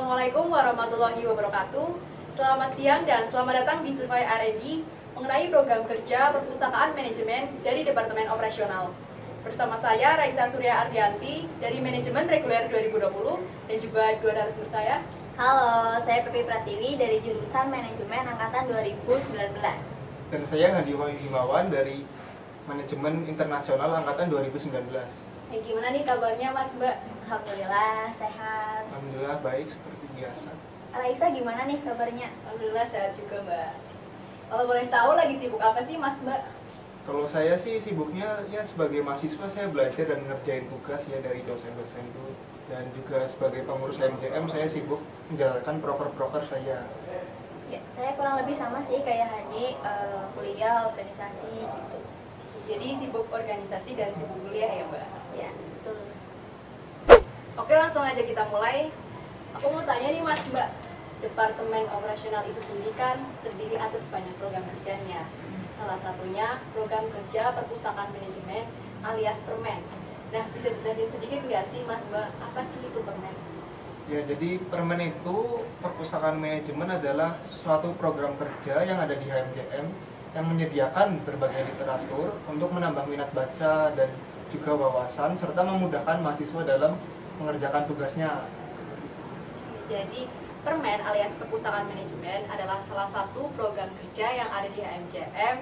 Assalamualaikum warahmatullahi wabarakatuh. Selamat siang dan selamat datang di Survei R&D mengenai program kerja perpustakaan manajemen dari Departemen Operasional. Bersama saya Raisa Surya Ardianti dari Manajemen Reguler 2020 dan juga dua narasumber saya. Halo, saya Pepi Pratiwi dari jurusan Manajemen Angkatan 2019. Dan saya Hadi Himawan dari Manajemen Internasional Angkatan 2019. Gimana nih kabarnya Mas Mbak? Alhamdulillah sehat. Alhamdulillah baik seperti biasa. Raisa gimana nih kabarnya? Alhamdulillah sehat juga Mbak. Kalau boleh tahu lagi sibuk apa sih Mas Mbak? Kalau saya sih sibuknya ya sebagai mahasiswa saya belajar dan ngerjain tugas ya dari dosen-dosen itu. Dan juga sebagai pengurus MJM saya sibuk menjalankan proker-proker saya. Ya, saya kurang lebih sama sih kayak Hani, kuliah, organisasi gitu. Jadi sibuk organisasi dan sibuk kuliah ya Mbak? Ya, betul. Oke, langsung aja kita mulai. Aku mau tanya nih Mas Mbak, Departemen Operasional itu sendiri kan terdiri atas banyak program kerjanya. Salah satunya program kerja perpustakaan manajemen alias Permen. Nah, bisa dijelasin sedikit nggak sih Mas Mbak, apa sih itu Permen? Ya, jadi Permen itu perpustakaan manajemen adalah suatu program kerja yang ada di HMJM yang menyediakan berbagai literatur untuk menambah minat baca dan juga wawasan serta memudahkan mahasiswa dalam mengerjakan tugasnya. Jadi Permen alias perpustakaan manajemen adalah salah satu program kerja yang ada di HMJM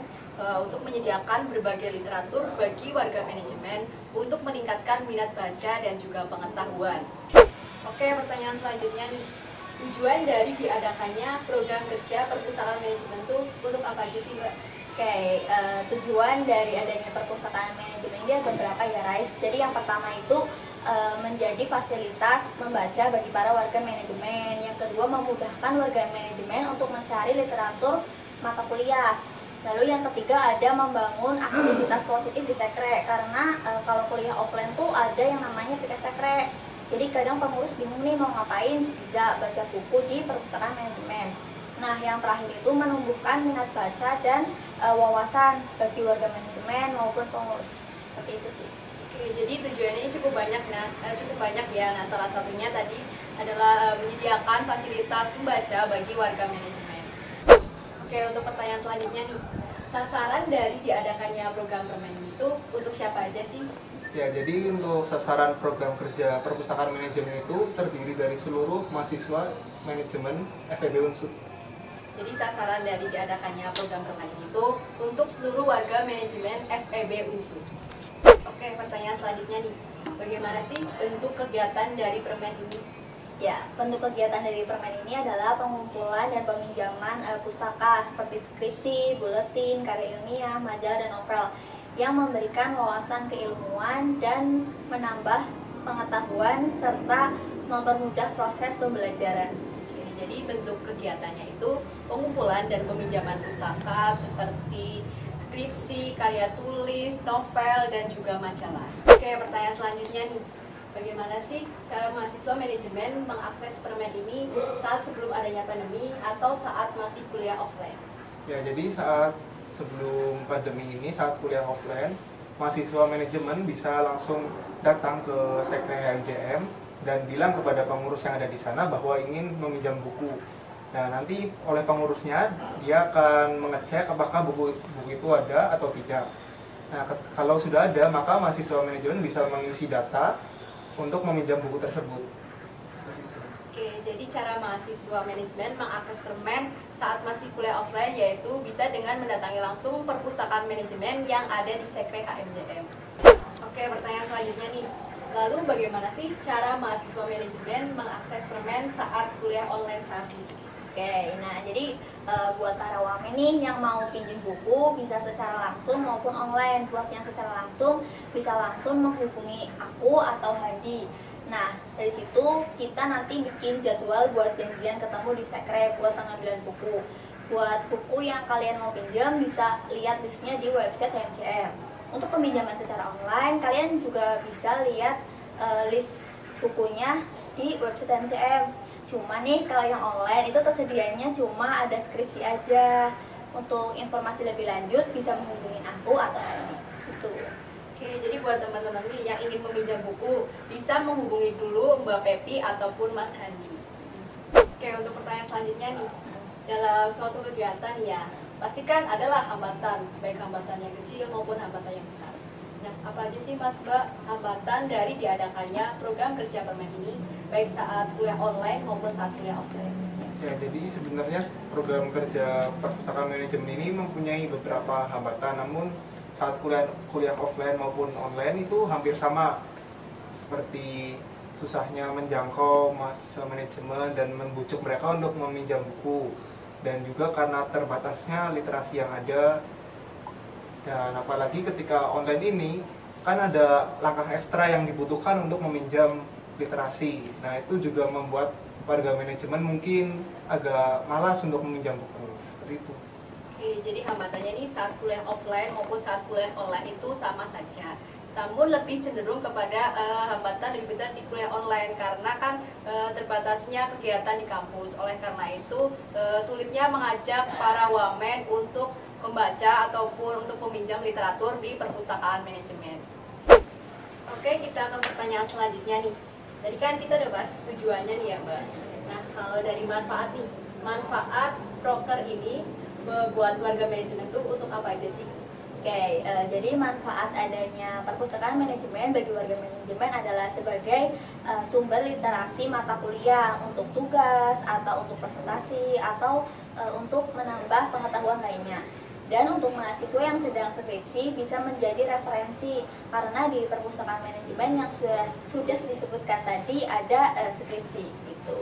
untuk menyediakan berbagai literatur bagi warga manajemen untuk meningkatkan minat baca dan juga pengetahuan. Oke, pertanyaan selanjutnya nih. Tujuan dari diadakannya program kerja perpustakaan manajemen itu untuk apa aja sih Mbak? Oke, tujuan dari adanya perpustakaan manajemen ini ada beberapa ya, Rais. Jadi yang pertama itu menjadi fasilitas membaca bagi para warga manajemen. Yang kedua, memudahkan warga manajemen untuk mencari literatur mata kuliah. Lalu yang ketiga ada membangun aktivitas positif di sekre, karena kalau kuliah offline tuh ada yang namanya piket sekre. Jadi kadang pengurus bingung nih mau ngapain, bisa baca buku di perpustakaan manajemen. Nah, yang terakhir itu menumbuhkan minat baca dan wawasan bagi warga manajemen maupun pengurus. Seperti itu sih. Oke, jadi tujuannya cukup banyak ya. Nah, salah satunya tadi adalah menyediakan fasilitas membaca bagi warga manajemen. Oke, untuk pertanyaan selanjutnya nih, sasaran dari diadakannya program Permen itu untuk siapa aja sih? Ya, jadi untuk sasaran program kerja perpustakaan manajemen itu terdiri dari seluruh mahasiswa manajemen FEB Unsur. Jadi sasaran dari diadakannya program Permen itu untuk seluruh warga manajemen FEB Unsur. Oke, pertanyaan selanjutnya nih, bagaimana sih bentuk kegiatan dari Permen ini? Ya, bentuk kegiatan dari Permen ini adalah pengumpulan dan peminjaman pustaka seperti skripsi, buletin, karya ilmiah, majalah, dan novel yang memberikan wawasan keilmuan dan menambah pengetahuan serta mempermudah proses pembelajaran. Jadi bentuk kegiatannya itu pengumpulan dan peminjaman pustaka seperti skripsi, karya tulis, novel, dan juga majalah. Oke, pertanyaan selanjutnya nih. Bagaimana sih cara mahasiswa manajemen mengakses Permen ini saat sebelum adanya pandemi atau saat masih kuliah offline? Ya, jadi saat sebelum pandemi ini, saat kuliah offline, mahasiswa manajemen bisa langsung datang ke sekre HMJM dan bilang kepada pengurus yang ada di sana bahwa ingin meminjam buku. Nah, nanti oleh pengurusnya dia akan mengecek apakah buku itu ada atau tidak. Nah, kalau sudah ada, maka mahasiswa manajemen bisa mengisi data untuk meminjam buku tersebut. Oke, jadi cara mahasiswa manajemen mengakses Permen saat masih kuliah offline yaitu bisa dengan mendatangi langsung perpustakaan manajemen yang ada di sekre HMJM. Oke, pertanyaan selanjutnya nih. Lalu bagaimana sih cara mahasiswa manajemen mengakses Permen saat kuliah online saat ini? Oke, nah jadi buat para wamen nih yang mau pinjam buku bisa secara langsung maupun online. Buat yang secara langsung bisa langsung menghubungi aku atau Hadi. Nah, dari situ kita nanti bikin jadwal buat janjian ketemu di sekre buat pengambilan buku. Buat buku yang kalian mau pinjam bisa lihat listnya di website HMJM. Untuk peminjaman secara online, kalian juga bisa lihat list bukunya di website HMJM. Cuma nih kalau yang online itu tersedianya cuma ada skripsi aja. Untuk informasi lebih lanjut bisa menghubungi aku atau Hadi. Gitu. Oke, jadi buat teman-teman nih yang ingin meminjam buku bisa menghubungi dulu Mbak Pepi ataupun Mas Handi. untuk pertanyaan selanjutnya nih, dalam suatu kegiatan ya, pasti kan adalah hambatan, baik hambatan yang kecil maupun hambatan yang besar. Nah, apa aja sih Mas Mbak hambatan dari diadakannya program kerja permen ini, baik saat kuliah online maupun saat kuliah offline? Ya, jadi sebenarnya program kerja perpustakaan manajemen ini mempunyai beberapa hambatan, namun saat kuliah offline maupun online itu hampir sama, seperti susahnya menjangkau mahasiswa manajemen dan membujuk mereka untuk meminjam buku, dan juga karena terbatasnya literasi yang ada. Dan apalagi ketika online ini kan ada langkah ekstra yang dibutuhkan untuk meminjam literasi. Nah, itu juga membuat warga manajemen mungkin agak malas untuk meminjam buku, seperti itu. Oke, jadi hambatannya ini saat kuliah offline maupun saat kuliah online itu sama saja. Namun lebih cenderung kepada hambatan lebih besar di kuliah online karena kan terbatasnya kegiatan di kampus. Oleh karena itu sulitnya mengajak para wamen untuk membaca ataupun untuk meminjam literatur di perpustakaan manajemen. Oke, kita ke pertanyaan selanjutnya nih. Tadi kan kita udah bahas tujuannya nih ya Mbak. Nah, kalau dari manfaat nih, manfaat proker ini buat warga manajemen itu untuk apa aja sih? Oke, jadi manfaat adanya perpustakaan manajemen bagi warga manajemen adalah sebagai sumber literasi mata kuliah untuk tugas atau untuk presentasi atau untuk menambah pengetahuan lainnya. Dan untuk mahasiswa yang sedang skripsi bisa menjadi referensi karena di perpustakaan manajemen yang sudah disebutkan tadi ada skripsi gitu.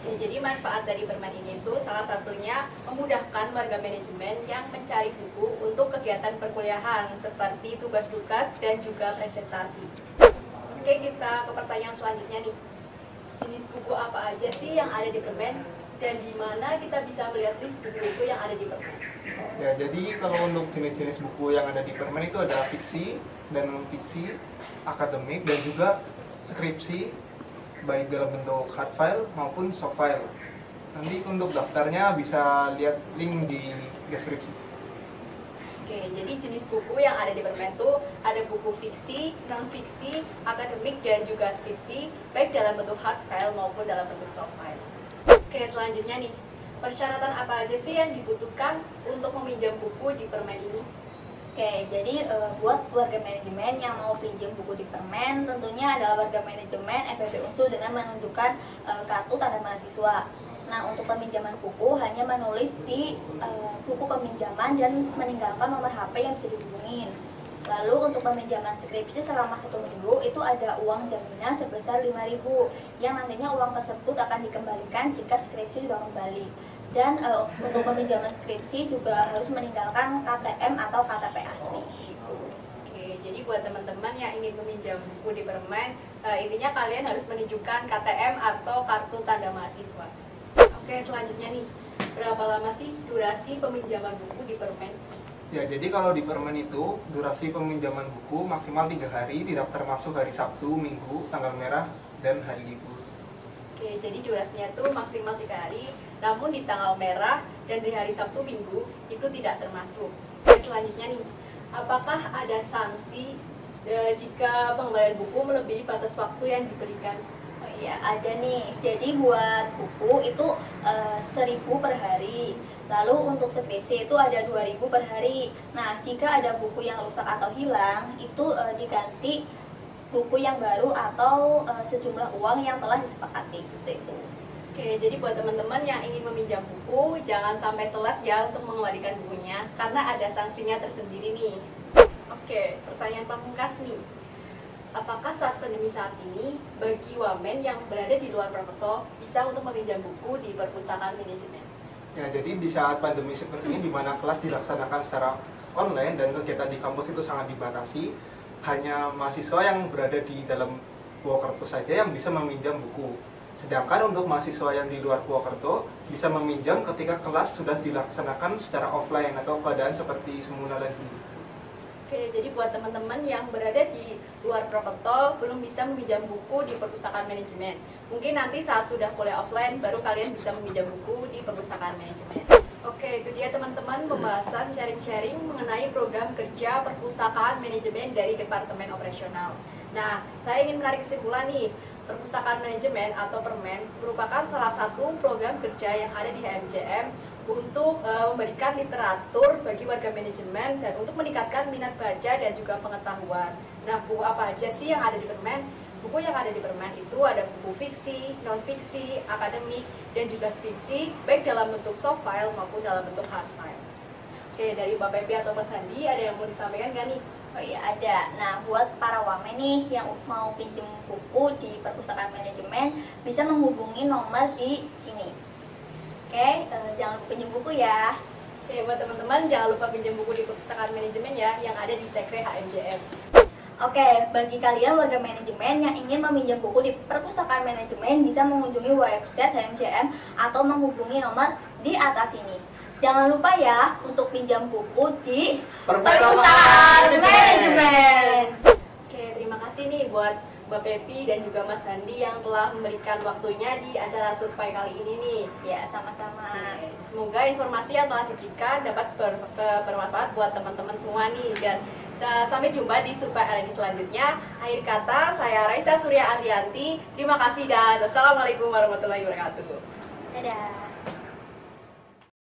Ya, jadi manfaat dari permen ini itu salah satunya memudahkan warga manajemen yang mencari buku untuk kegiatan perkuliahan seperti tugas-tugas dan juga presentasi. Oke, kita ke pertanyaan selanjutnya nih. Jenis buku apa aja sih yang ada di permen dan di mana kita bisa melihat list buku itu yang ada di permen? Ya, jadi kalau untuk jenis-jenis buku yang ada di permen itu ada fiksi dan non-fiksi, akademik, dan juga skripsi, baik dalam bentuk hard file maupun soft file. Nanti untuk daftarnya bisa lihat link di deskripsi. Oke, jadi jenis buku yang ada di permen itu ada buku fiksi, non-fiksi, akademik, dan juga skripsi, baik dalam bentuk hard file maupun dalam bentuk soft file. Oke, selanjutnya nih, persyaratan apa aja sih yang dibutuhkan untuk meminjam buku di permen ini? Oke, jadi buat warga manajemen yang mau pinjam buku di permen, tentunya adalah warga manajemen FEB Unsur dengan menunjukkan kartu tanda mahasiswa. Nah, untuk peminjaman buku hanya menulis di buku peminjaman dan meninggalkan nomor HP yang bisa dihubungin. Lalu untuk peminjaman skripsi selama 1 minggu itu ada uang jaminan sebesar 5.000 yang nantinya uang tersebut akan dikembalikan jika skripsi sudah kembali. Dan untuk peminjaman skripsi juga harus meninggalkan KTM atau KTP asli. Oke, jadi buat teman-teman yang ingin meminjam buku di permen, intinya kalian harus menunjukkan KTM atau kartu tanda mahasiswa. Oke, selanjutnya nih, berapa lama sih durasi peminjaman buku di permen? Ya, jadi kalau di permen itu durasi peminjaman buku maksimal 3 hari, tidak termasuk hari Sabtu, Minggu, tanggal merah, dan hari libur. Oke, jadi durasinya tuh maksimal 3 hari, namun di tanggal merah dan di hari Sabtu Minggu itu tidak termasuk. Oke, selanjutnya nih, apakah ada sanksi jika pengembalian buku melebihi batas waktu yang diberikan? Oh iya, ada nih. Jadi buat buku itu 1.000 per hari. Lalu untuk skripsi itu ada 2.000 per hari. Nah, jika ada buku yang rusak atau hilang, itu diganti buku yang baru atau sejumlah uang yang telah disepakati seperti itu. Oke, jadi buat teman-teman yang ingin meminjam buku, jangan sampai telat ya untuk mengembalikan bukunya, karena ada sanksinya tersendiri nih. Oke, pertanyaan pamungkas nih. Apakah saat pandemi saat ini, bagi wamen yang berada di luar Prokerto bisa untuk meminjam buku di perpustakaan manajemen? Ya, jadi di saat pandemi seperti ini, di mana kelas dilaksanakan secara online dan kegiatan di kampus itu sangat dibatasi, hanya mahasiswa yang berada di dalam Purwokerto saja yang bisa meminjam buku. Sedangkan untuk mahasiswa yang di luar Purwokerto bisa meminjam ketika kelas sudah dilaksanakan secara offline atau keadaan seperti semula lagi. Oke, jadi buat teman-teman yang berada di luar Purwokerto belum bisa meminjam buku di perpustakaan manajemen. Mungkin nanti saat sudah kuliah offline baru kalian bisa meminjam buku di perpustakaan manajemen. Oke, itu dia teman-teman pembahasan sharing-sharing mengenai program kerja perpustakaan manajemen dari Departemen Operasional. Nah, saya ingin menarik kesimpulan nih, Perpustakaan Manajemen atau Permen merupakan salah satu program kerja yang ada di HMJM untuk memberikan literatur bagi warga manajemen dan untuk meningkatkan minat baca dan juga pengetahuan. Nah, buku apa aja sih yang ada di Permen? Buku yang ada di Permen itu ada buku fiksi, non-fiksi, akademik, dan juga skripsi, baik dalam bentuk soft file maupun dalam bentuk hard file. Oke, dari Mbak Pepi atau Mas Sandi, ada yang mau disampaikan nggak nih? Oh iya ada. Nah buat para wamen nih yang mau pinjem buku di perpustakaan manajemen bisa menghubungi nomor di sini. Oke, jangan lupa pinjem buku ya. Oke, buat teman-teman jangan lupa pinjam buku di perpustakaan manajemen ya yang ada di Sekre HMJM. Oke, bagi kalian warga manajemen yang ingin meminjam buku di perpustakaan manajemen bisa mengunjungi website HMJM atau menghubungi nomor di atas ini. Jangan lupa ya untuk pinjam buku di perpustakaan manajemen. Oke, terima kasih nih buat Mbak Pepi dan juga Mas Sandi yang telah memberikan waktunya di acara survei kali ini nih. Ya, sama-sama. Oke, semoga informasi yang telah diberikan dapat bermanfaat buat teman-teman semua nih. Dan sampai jumpa di survei hari ini selanjutnya. Akhir kata, saya Raisa Surya Arianti. Terima kasih dan wassalamualaikum warahmatullahi wabarakatuh. Dadah.